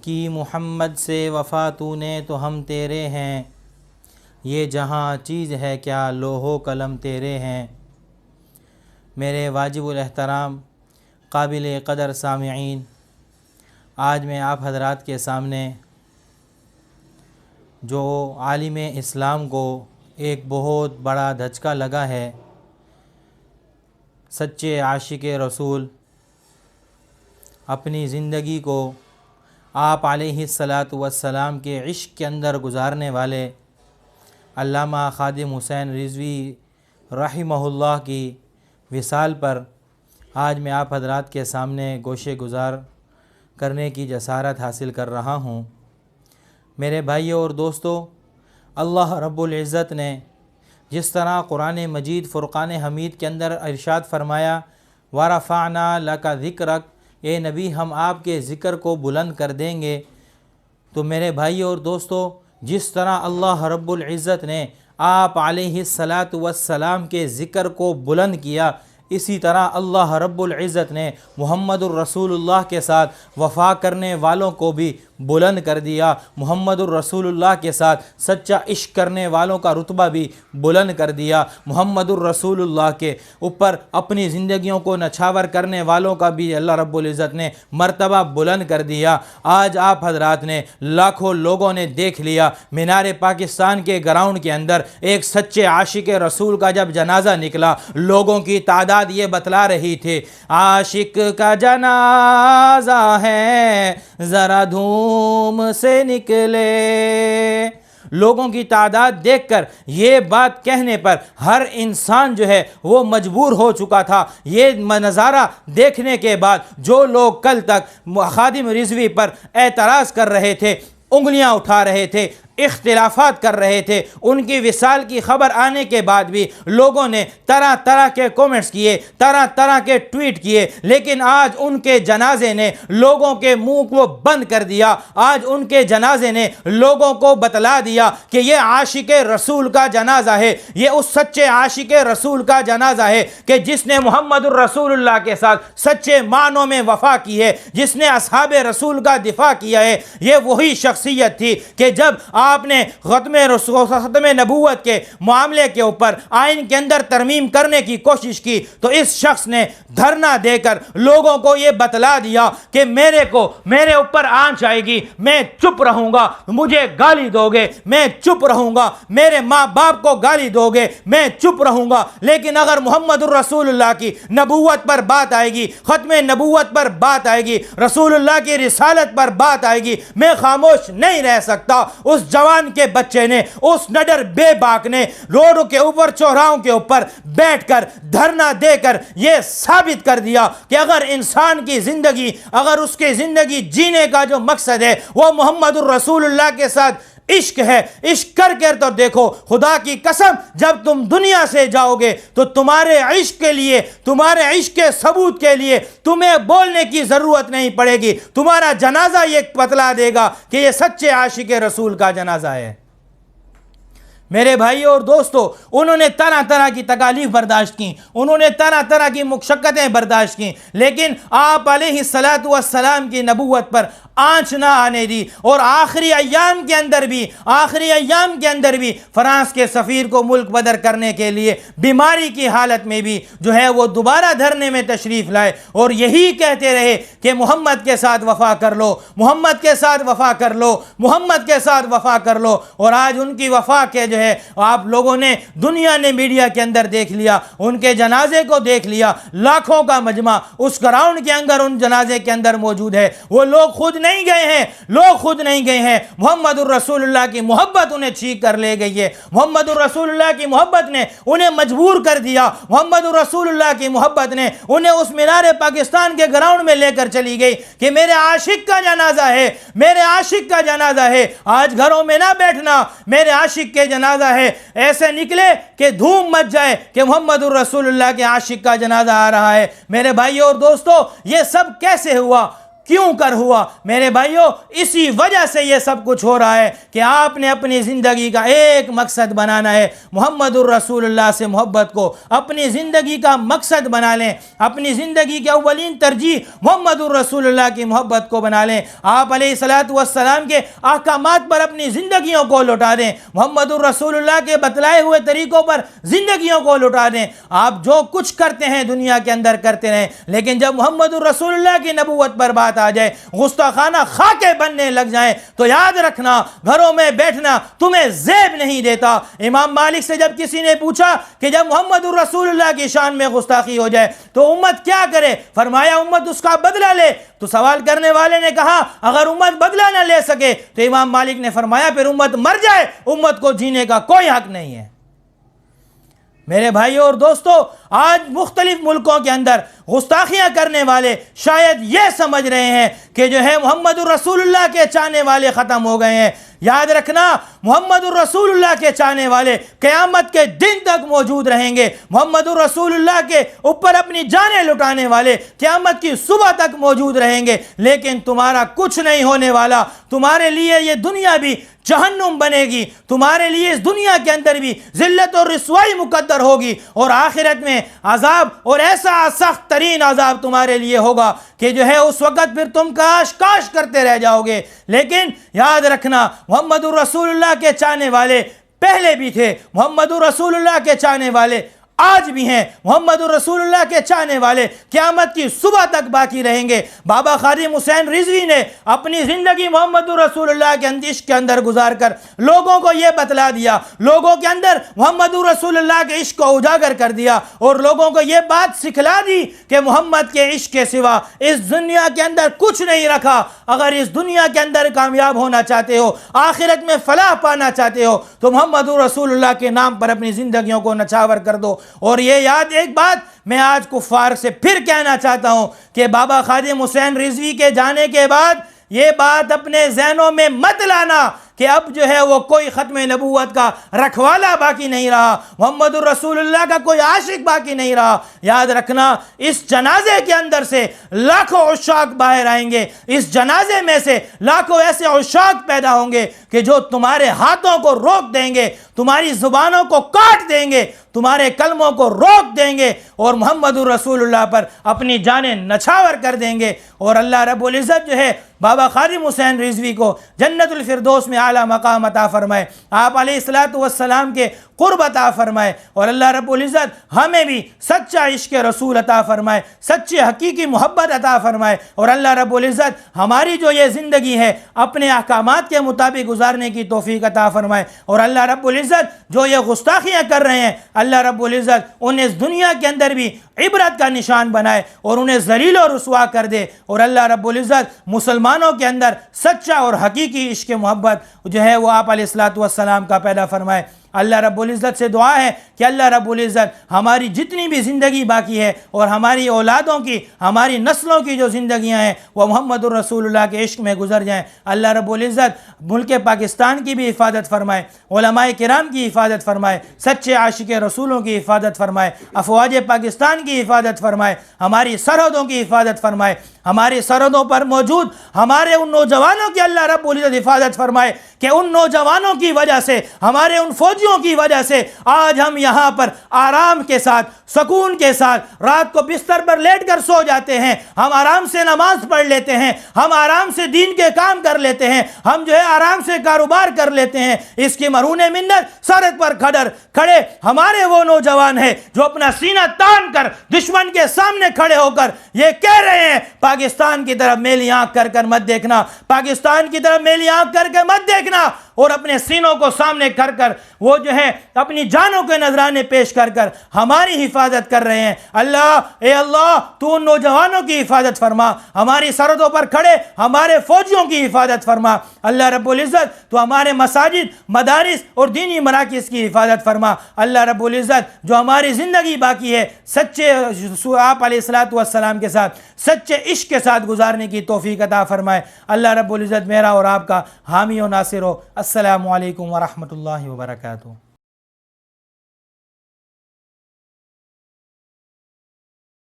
کی محمد سے وفا تو نے تو ہم تیرے ہیں، یہ جہاں چیز ہے کیا لوح و قلم تیرے ہیں۔ میرے واجب الاحترام قابل قدر سامعین، آج میں آپ حضرات کے سامنے جو عالم اسلام کو ایک بہت بڑا دھچکا لگا ہے، سچے عاشق رسول، اپنی زندگی کو آپ علیہ الصلاۃ والسلام کے عشق کے اندر گزارنے والے علامہ خادم حسین رضوی رحمہ اللہ کی وصال پر آج میں آپ حضرات کے سامنے گوشے گزار کرنے کی جسارت حاصل کر رہا ہوں۔ میرے بھائیوں اور دوستو، اللہ رب العزت نے جس طرح قرآن مجید فرقان حمید کے اندر ارشاد فرمایا، وَرَفَعْنَا لَكَ ذِكْرَكَ، اے نبی ہم آپ کے ذکر کو بلند کر دیں گے۔ تو میرے بھائیوں اور دوستو، جس طرح اللہ رب العزت نے آپ علیہ الصلاۃ والسلام کے ذکر کو بلند کیا، اسی طرح اللہ رب العزت نے محمد الرسول اللہ کے ساتھ وفا کرنے والوں کو بھی بلند کر دیا، محمد الرسول اللہ کے ساتھ سچا عشق کرنے والوں کا رتبہ بھی بلند کر دیا، محمد الرسول اللہ کے اوپر اپنی زندگیوں کو نچھاور کرنے والوں کا بھی اللہ رب العزت نے مرتبہ بلند کر دیا۔ آج آپ حضرات نے لاکھوں لوگوں نے دیکھ لیا، مینار پاکستان کے گراؤنڈ کے اندر ایک سچے عاشق رسول کا جب جنازہ نکلا، لوگوں کی تعداد یہ بتلا رہی تھی، عاشق کا جنازہ ہے ذرا دھوم سے نکلے۔ لوگوں کی تعداد دیکھ کر یہ بات کہنے پر ہر انسان جو ہے وہ مجبور ہو چکا تھا۔ یہ نظارہ دیکھنے کے بعد جو لوگ کل تک خادم رضوی پر اعتراض کر رہے تھے، انگلیاں اٹھا رہے تھے، اختلافات کر رہے تھے، ان کی وصال کی خبر آنے کے بعد بھی لوگوں نے طرح طرح کے کومنٹس کیے، طرح طرح کے ٹویٹ کیے، لیکن آج ان کے جنازے نے لوگوں کے منہ کو بند کر دیا۔ آج ان کے جنازے نے لوگوں کو بتلا دیا کہ یہ عاشق رسول کا جنازہ ہے، یہ اس سچے عاشق رسول کا جنازہ ہے کہ جس نے محمد الرسول اللہ کے ساتھ سچے معنوں میں وفا کی ہے، جس نے اصحاب رسول کا دفاع کیا ہے۔ یہ وہی شخصیت تھی کہ جب آپ نے ختم نبوت کے معاملے کے اوپر آئین کے اندر ترمیم کرنے کی کوشش کی تو اس شخص نے دھرنا دے کر لوگوں کو یہ بتلا دیا کہ میرے اوپر آنچ آئے گی، میں چپ رہوں گا، مجھے گالی دو گے میں چپ رہوں گا، میرے ماں باپ کو گالی دو گے میں چپ رہوں گا، لیکن اگر محمد الرسول اللہ کی نبوت پر بات آئے گی، ختم نبوت پر بات آئے گی، رسول اللہ کی رسالت پر بات آئے گی، میں خاموش نہیں رہ سکتا۔ اس جوان کے بچے نے، اس نڈر بے باک نے روڈوں کے اوپر، چوراہوں کے اوپر بیٹھ کر دھرنا دے کر یہ ثابت کر دیا کہ اگر انسان کی زندگی، اگر اس کی زندگی جینے کا جو مقصد ہے وہ محمد الرسول اللہ کے ساتھ عشق ہے، عشق کر کے تو دیکھو، خدا کی قسم جب تم دنیا سے جاؤ گے تو تمہارے عشق کے لیے، تمہارے عشق کے ثبوت کے لیے تمہیں بولنے کی ضرورت نہیں پڑے گی، تمہارا جنازہ یہ بتلا دے گا کہ یہ سچے عاشق رسول کا جنازہ ہے۔ میرے بھائیوں اور دوستو، انہوں نے طرح طرح کی تکالیف برداشت کی، انہوں نے طرح طرح کی مشقتیں برداشت کی، لیکن آپ علیہ الصلاۃ والسلام کی نبوت پر آنچ نہ آنے دی، اور آخری ایام کے اندر بھی فرانس کے سفیر کو ملک بدر کرنے کے لیے بیماری کی حالت میں بھی جو ہے وہ دوبارہ دھرنے میں تشریف لائے اور یہی کہتے رہے کہ محمد کے ساتھ وفا کر لو، محمد کے ساتھ وفا کر لو، محمد کے ساتھ وفا کر لو۔ اور آج ان کی وفا کے جو ہے آپ لوگوں نے، دنیا نے میڈیا کے اندر دیکھ لیا، ان کے جنازے کو دیکھ لیا، لاکھوں کا مجمع اس گراؤنڈ کے اندر ان جنازے کے اندر موجود ہے۔ وہ لوگ خود نہیں گئے ہیں، محمد الرسول اللہ کی محبت انہیں چھینک کر لے گئی ہے، محمد الرسول اللہ کی محبت نے انہیں مجبور کر دیا، محمد الرسول اللہ کی محبت نے انہیں اس مینار پاکستان کے گراؤنڈ میں لے کر چلی گئی کہ میرے عاشق کا جنازہ ہے، میرے عاشق کا جنازہ ہے۔ آج گھروں میں نہ بیٹھنا، میرے عاشق کے جنازہ ہے، ایسے نکلے کہ دھوم مچ جائے کہ محمد الرسول اللہ کے عاشق کا جنازہ آ رہا ہے۔ میرے بھائیوں اور دوستو، یہ سب کیسے ہوا؟ کیوں کر ہوا؟ میرے بھائیوں، اسی وجہ سے یہ سب کچھ ہو رہا ہے کہ آپ نے اپنی زندگی کا ایک مقصد بنانا ہے، محمد الرسول اللہ سے محبت کو اپنی زندگی کا مقصد بنا لیں، اپنی زندگی کے اولین ترجیح محمد الرسول اللہ کی محبت کو بنا لیں، آپ علیہ الصلوۃ والسلام کے احکامات پر اپنی زندگیوں کو لوٹا دیں، محمد الرسول اللہ کے بتلائے ہوئے طریقوں پر زندگیوں کو لوٹا دیں۔ آپ جو کچھ کرتے ہیں دنیا کے اندر کرتے رہیں، لیکن جب محمد الرسول اللہ کی نبوت پر بات آ جائے، گستاخانہ خاکے بننے لگ جائیں، تو یاد رکھنا گھروں میں بیٹھنا تمہیں زیب نہیں دیتا۔ امام مالک سے جب کسی نے پوچھا کہ جب محمد الرسول اللہ کی شان میں گستاخی ہو جائے تو امت کیا کرے؟ فرمایا امت اس کا بدلہ لے۔ تو سوال کرنے والے نے کہا اگر امت بدلہ نہ لے سکے تو امام مالک نے فرمایا پھر امت مر جائے، امت کو جینے کا کوئی حق نہیں ہے۔ میرے بھائیوں اور دوستو، آج مختلف ملکوں کے اندر گستاخیاں کرنے والے شاید یہ سمجھ رہے ہیں کہ جو ہے محمد الرسول اللہ کے چاہنے والے ختم ہو گئے ہیں۔ یاد رکھنا، محمد الرسول اللہ کے چاہنے والے قیامت کے دن تک موجود رہیں گے۔ محمد الرسول اللہ کے اوپر اپنی جانیں لٹانے والے قیامت کی صبح تک موجود رہیں گے، لیکن تمہارا کچھ نہیں ہونے والا۔ تمہارے لیے یہ دنیا بھی جہنم بنے گی، تمہارے لیے اس دنیا کے اندر بھی ذلت اور رسوائی مقدر ہوگی، اور آخرت میں عذاب، اور ایسا سخت ترین عذاب تمہارے لیے ہوگا کہ جو ہے اس وقت پھر تم کاش کاش کرتے رہ جاؤ گے۔ لیکن یاد رکھنا، محمد الرسول اللہ کے چاہنے والے پہلے بھی تھے، محمد الرسول اللہ کے چاہنے والے آج بھی ہیں، محمد الرسول اللہ کے چاہنے والے قیامت کی صبح تک باقی رہیں گے۔ بابا خادم حسین رضوی نے اپنی زندگی محمد الرسول اللہ کے عشق کے اندر گزار کر لوگوں کو یہ بتلا دیا، لوگوں کے اندر محمد الرسول اللہ کے عشق کو اجاگر کر دیا، اور لوگوں کو یہ بات سکھلا دی کہ محمد کے عشق کے سوا اس دنیا کے اندر کچھ نہیں رکھا۔ اگر اس دنیا کے اندر کامیاب ہونا چاہتے ہو، آخرت میں فلاح پانا چاہتے ہو، تو محمد الرسول اللہ کے نام پر اپنی زندگیوں کو نچھاور کر دو۔ اور یہ یاد ایک بات میں آج کفار سے پھر کہنا چاہتا ہوں کہ بابا خادم حسین رضوی کے جانے کے بعد یہ بات اپنے ذہنوں میں مت لانا کہ اب جو ہے وہ کوئی ختم نبوت کا رکھوالا باقی نہیں رہا، محمد الرسول اللہ کا کوئی عاشق باقی نہیں رہا۔ یاد رکھنا، اس جنازے کے اندر سے لاکھوں عشاق باہر آئیں گے، اس جنازے میں سے لاکھوں ایسے عشاق پیدا ہوں گے کہ جو تمہارے ہاتھوں کو روک دیں گے، تمہاری زبانوں کو کاٹ دیں گے، تمہارے کلموں کو روک دیں گے، اور محمد الرسول اللہ پر اپنی جانیں نچھاور کر دیں گے۔ اور اللہ رب العزت جو ہے بابا خادم حسین رضوی کو جنت الفردوس میں اعلیٰ مقام عطا فرمائے، آپ علیہ الصلوۃ والسلام کے قرب عطا فرمائے، اور اللہ رب العزت ہمیں بھی سچا عشق رسول عطا فرمائے، سچے حقیقی محبت عطا فرمائے، اور اللہ رب العزت ہماری جو یہ زندگی ہے اپنے احکامات کے مطابق گزارنے کی توفیق عطا فرمائے، اور اللہ رب العزت جو یہ گستاخیاں کر رہے ہیں اللہ رب العزت انہیں اس دنیا کے اندر بھی عبرت کا نشان بنائے اور انہیں ذلیل و رسوا کر دے، اور اللہ رب العزت مسلمانوں کے اندر سچا اور حقیقی عشق محبت جو ہے وہ آپ علیہ الصلوۃ والسلام کا پیدا فرمائے۔ اللہ رب العزت سے دعا ہے کہ اللہ رب العزت ہماری جتنی بھی زندگی باقی ہے اور ہماری اولادوں کی، ہماری نسلوں کی جو زندگیاں ہیں وہ محمد الرسول اللہ کے عشق میں گزر جائیں۔ اللہ رب العزت ملک پاکستان کی بھی حفاظت فرمائے، علماء کرام کی حفاظت فرمائے، سچے عاشق رسولوں کی حفاظت فرمائے، افواج پاکستان کی حفاظت فرمائے، ہماری سرحدوں کی حفاظت فرمائے، ہماری سرحدوں پر موجود ہمارے ان نوجوانوں کی اللہ رب العزت حفاظت فرمائے کہ ان نوجوانوں کی وجہ سے، ہمارے ان فوجیوں کی وجہ سے آج ہم یہاں پر آرام کے ساتھ، سکون کے ساتھ رات کو بستر پر لیٹ کر سو جاتے ہیں، ہم آرام سے نماز پڑھ لیتے ہیں، ہم آرام سے دین کے کام کر لیتے ہیں، ہم جو ہے آرام سے کاروبار کر لیتے ہیں۔ اس کی مرہون منت سڑک پر کھڑے ہمارے وہ نوجوان ہیں جو اپنا سینہ تان کر دشمن کے سامنے کھڑے ہو کر یہ کہہ رہے ہیں پاکستان کی طرف میلی آنکھ کر کر مت دیکھنا، پاکستان کی طرف میلی آنکھ کر کے مت دیکھنا، اور اپنے سینوں کو سامنے کر کر وہ جو ہے اپنی جانوں کے نذرانے پیش کر کر ہماری حفاظت کر رہے ہیں۔ اللہ، اے اللہ تو ان نوجوانوں کی حفاظت فرما، ہماری سرحدوں پر کھڑے ہمارے فوجیوں کی حفاظت فرما۔ اللہ رب العزت تو ہمارے مساجد، مدارس اور دینی مراکز کی حفاظت فرما۔ اللہ رب العزت جو ہماری زندگی باقی ہے سچے آپ علیہ الصلوۃ والسلام کے ساتھ، سچے عشق کے ساتھ گزارنے کی توفیق عطا فرمائے۔ اللہ رب العزت میرا اور آپ کا حامی و ناصر ہو۔ السلام علیکم ورحمۃ اللہ وبرکاتہ۔